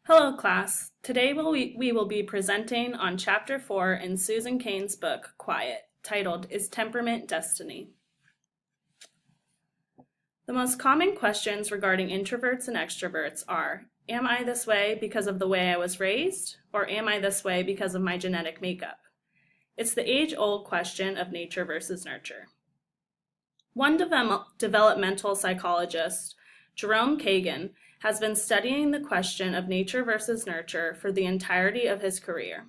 Hello, class. Today we will be presenting on Chapter 4 in Susan Cain's book, Quiet, titled, Is Temperament Destiny? The most common questions regarding introverts and extroverts are, am I this way because of the way I was raised, or am I this way because of my genetic makeup? It's the age-old question of nature versus nurture. One developmental psychologist, Jerome Kagan, has been studying the question of nature versus nurture for the entirety of his career.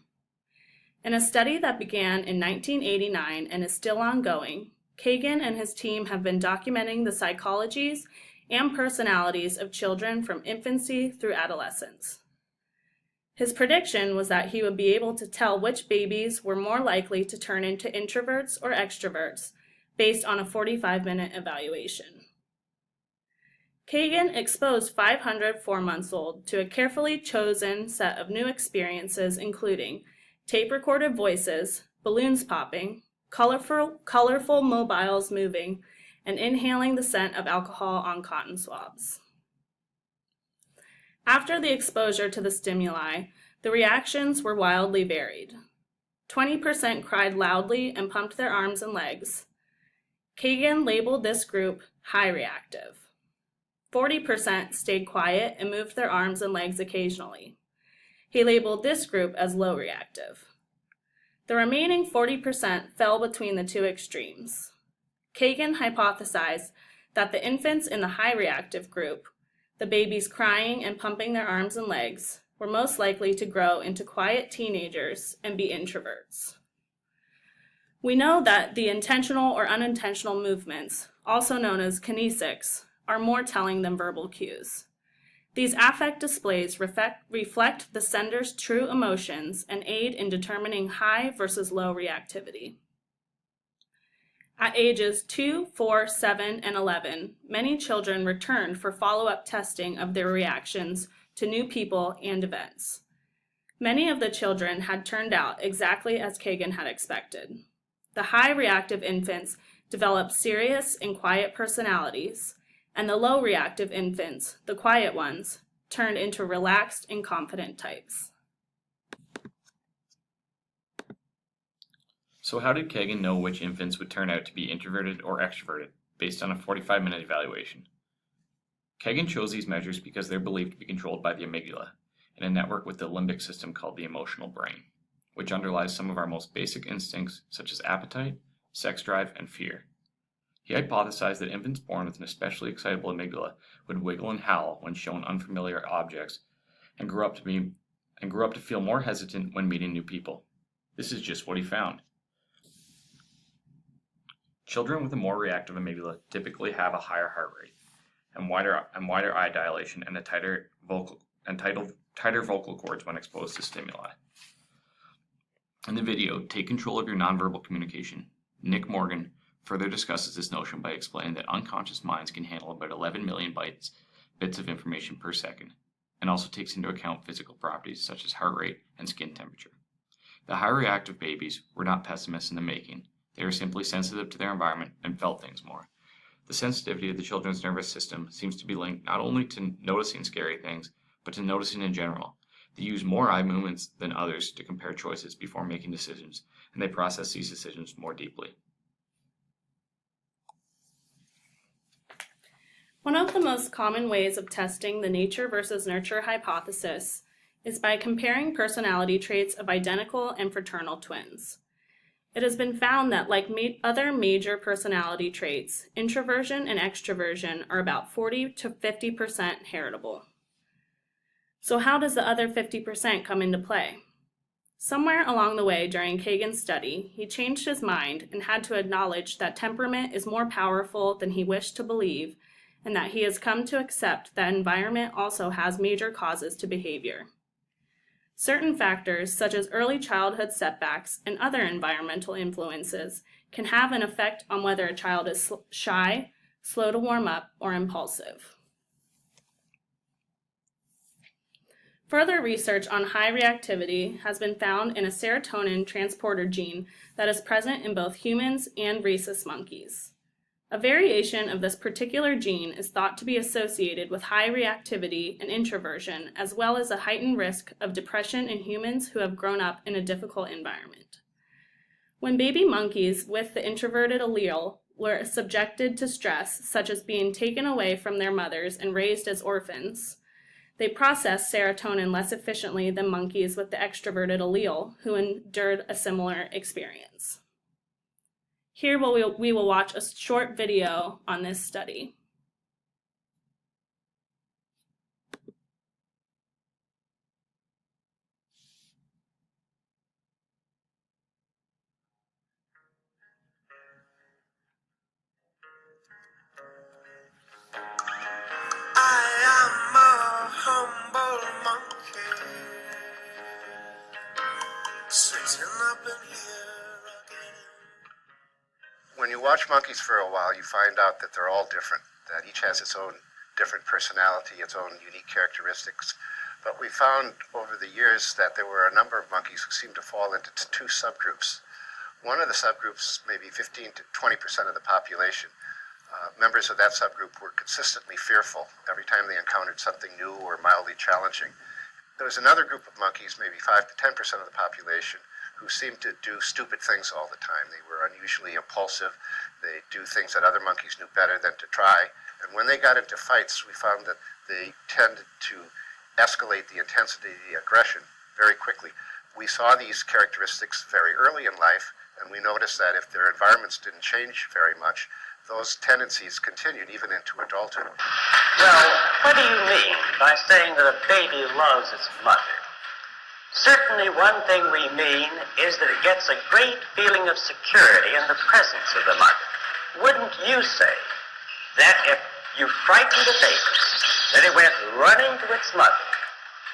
In a study that began in 1989 and is still ongoing, Kagan and his team have been documenting the psychologies and personalities of children from infancy through adolescence. His prediction was that he would be able to tell which babies were more likely to turn into introverts or extroverts based on a 45-minute evaluation. Kagan exposed 500 4-month-olds to a carefully chosen set of new experiences including tape-recorded voices, balloons popping, colorful mobiles moving, and inhaling the scent of alcohol on cotton swabs. After the exposure to the stimuli, the reactions were wildly varied. 20% cried loudly and pumped their arms and legs. Kagan labeled this group high reactive. 40% stayed quiet and moved their arms and legs occasionally. He labeled this group as low reactive. The remaining 40% fell between the two extremes. Kagan hypothesized that the infants in the high reactive group, the babies crying and pumping their arms and legs, were most likely to grow into quiet teenagers and be introverts. We know that the intentional or unintentional movements, also known as kinesics, are more telling than verbal cues. These affect displays reflect the sender's true emotions and aid in determining high versus low reactivity. At ages 2, 4, 7, and 11, many children returned for follow-up testing of their reactions to new people and events. Many of the children had turned out exactly as Kagan had expected. The high reactive infants developed serious and quiet personalities, and the low reactive infants, the quiet ones, turned into relaxed and confident types. So how did Kagan know which infants would turn out to be introverted or extroverted based on a 45-minute evaluation? Kagan chose these measures because they're believed to be controlled by the amygdala in a network with the limbic system called the emotional brain, which underlies some of our most basic instincts such as appetite, sex drive, and fear. He hypothesized that infants born with an especially excitable amygdala would wiggle and howl when shown unfamiliar objects and grew up to feel more hesitant when meeting new people. This is just what he found. Children with a more reactive amygdala typically have a higher heart rate and wider eye dilation and tighter vocal cords when exposed to stimuli. In the video, Take Control of Your Nonverbal Communication, Nick Morgan further discusses this notion by explaining that unconscious minds can handle about 11 million bits of information per second, and also takes into account physical properties such as heart rate and skin temperature. The high reactive babies were not pessimists in the making. They were simply sensitive to their environment and felt things more. The sensitivity of the children's nervous system seems to be linked not only to noticing scary things, but to noticing in general. They use more eye movements than others to compare choices before making decisions, and they process these decisions more deeply. One of the most common ways of testing the nature versus nurture hypothesis is by comparing personality traits of identical and fraternal twins. It has been found that, like other major personality traits, introversion and extroversion are about 40 to 50% heritable. So how does the other 50% come into play? Somewhere along the way during Kagan's study, he changed his mind and had to acknowledge that temperament is more powerful than he wished to believe, and that he has come to accept that environment also has major causes to behavior. Certain factors, such as early childhood setbacks and other environmental influences, can have an effect on whether a child is shy, slow to warm up, or impulsive. Further research on high reactivity has been found in a serotonin transporter gene that is present in both humans and rhesus monkeys. A variation of this particular gene is thought to be associated with high reactivity and introversion, as well as a heightened risk of depression in humans who have grown up in a difficult environment. When baby monkeys with the introverted allele were subjected to stress, such as being taken away from their mothers and raised as orphans, they processed serotonin less efficiently than monkeys with the extroverted allele who endured a similar experience. Here we will watch a short video on this study. I am a humble monkey, sitting up in here again. When you watch monkeys for a while, you find out that they're all different, that each has its own different personality, its own unique characteristics. But we found over the years that there were a number of monkeys who seemed to fall into two subgroups. One of the subgroups, maybe 15 to 20% of the population, members of that subgroup were consistently fearful every time they encountered something new or mildly challenging. There was another group of monkeys, maybe 5 to 10% of the population, who seemed to do stupid things all the time. They were unusually impulsive. They do things that other monkeys knew better than to try. And when they got into fights, we found that they tended to escalate the intensity of the aggression very quickly. We saw these characteristics very early in life, and we noticed that if their environments didn't change very much, those tendencies continued even into adulthood. Well, what do you mean by saying that a baby loves its mother? Certainly one thing we mean is that it gets a great feeling of security in the presence of the mother. Wouldn't you say that if you frightened a baby, that it went running to its mother,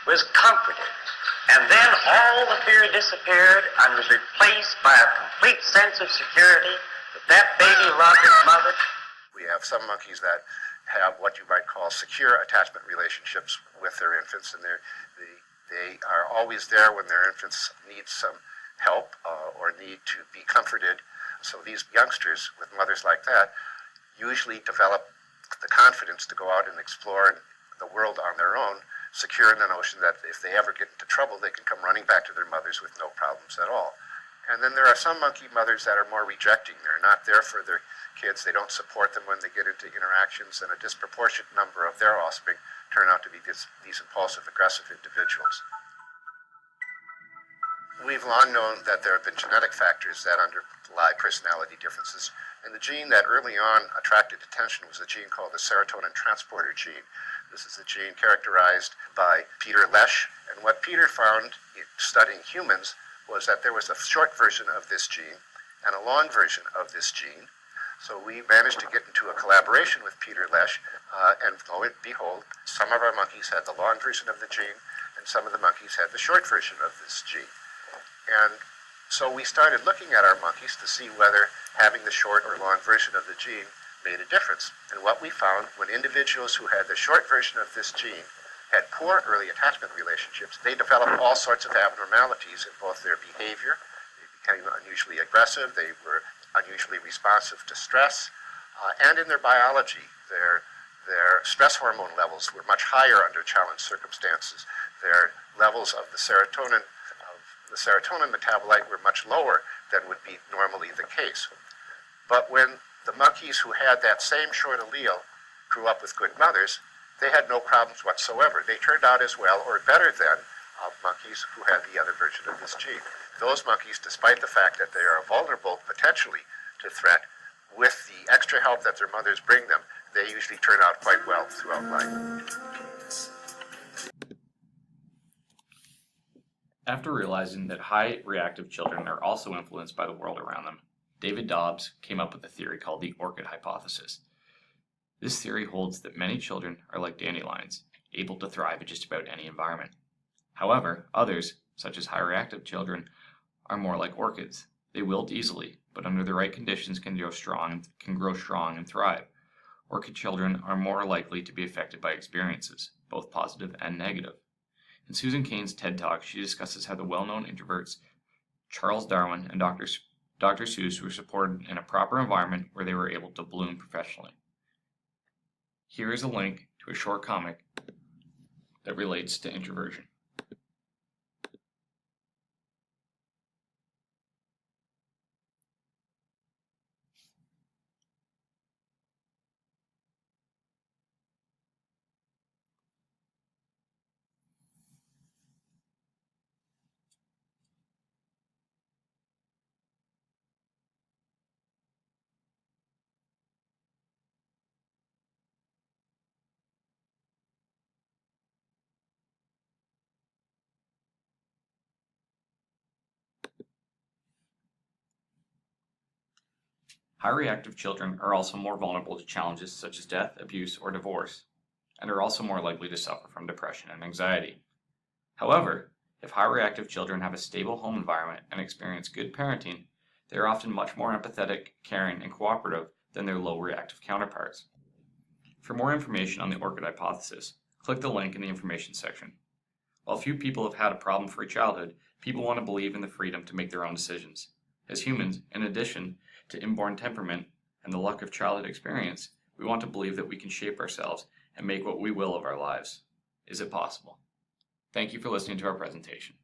was comforted, and then all the fear disappeared and was replaced by a complete sense of security, that baby loved its mother? We have some monkeys that have what you might call secure attachment relationships with their infants, and they are always there when their infants need some help or need to be comforted. So these youngsters with mothers like that usually develop the confidence to go out and explore the world on their own, secure in the notion that if they ever get into trouble, they can come running back to their mothers with no problems at all. And then there are some monkey mothers that are more rejecting. They're not there for their kids. They don't support them when they get into interactions, and a disproportionate number of their offspring turn out to be these impulsive, aggressive individuals. We've long known that there have been genetic factors that underlie personality differences, and the gene that early on attracted attention was a gene called the serotonin transporter gene. This is a gene characterized by Peter Lesch, and what Peter found in studying humans was that there was a short version of this gene and a long version of this gene. So we managed to get into a collaboration with Peter Lesch, and lo and behold, some of our monkeys had the long version of the gene, and some of the monkeys had the short version of this gene. And so we started looking at our monkeys to see whether having the short or long version of the gene made a difference. And what we found, when individuals who had the short version of this gene had poor early attachment relationships, they developed all sorts of abnormalities in both their behavior. They became unusually aggressive, they were unusually responsive to stress, and in their biology, their stress hormone levels were much higher under challenged circumstances. Their levels of the serotonin metabolite were much lower than would be normally the case. But when the monkeys who had that same short allele grew up with good mothers, they had no problems whatsoever. They turned out as well or better than monkeys who had the other version of this gene. Those monkeys, despite the fact that they are vulnerable potentially to threat, with the extra help that their mothers bring them, they usually turn out quite well throughout life. After realizing that high reactive children are also influenced by the world around them, David Dobbs came up with a theory called the Orchid Hypothesis. This theory holds that many children are like dandelions, able to thrive in just about any environment. However, others, such as high reactive children, are more like orchids. They wilt easily, but under the right conditions can grow strong and thrive. Orchid children are more likely to be affected by experiences, both positive and negative. In Susan Cain's TED Talk, she discusses how the well-known introverts Charles Darwin and Dr. Dr. Seuss were supported in a proper environment where they were able to bloom professionally. Here is a link to a short comic that relates to introversion. High reactive children are also more vulnerable to challenges such as death, abuse, or divorce, and are also more likely to suffer from depression and anxiety. However, if high reactive children have a stable home environment and experience good parenting, they are often much more empathetic, caring, and cooperative than their low reactive counterparts. For more information on the Orchid Hypothesis, click the link in the information section. While few people have had a problem-free childhood, people want to believe in the freedom to make their own decisions. As humans, in addition to inborn temperament and the luck of childhood experience, we want to believe that we can shape ourselves and make what we will of our lives. Is it possible? Thank you for listening to our presentation.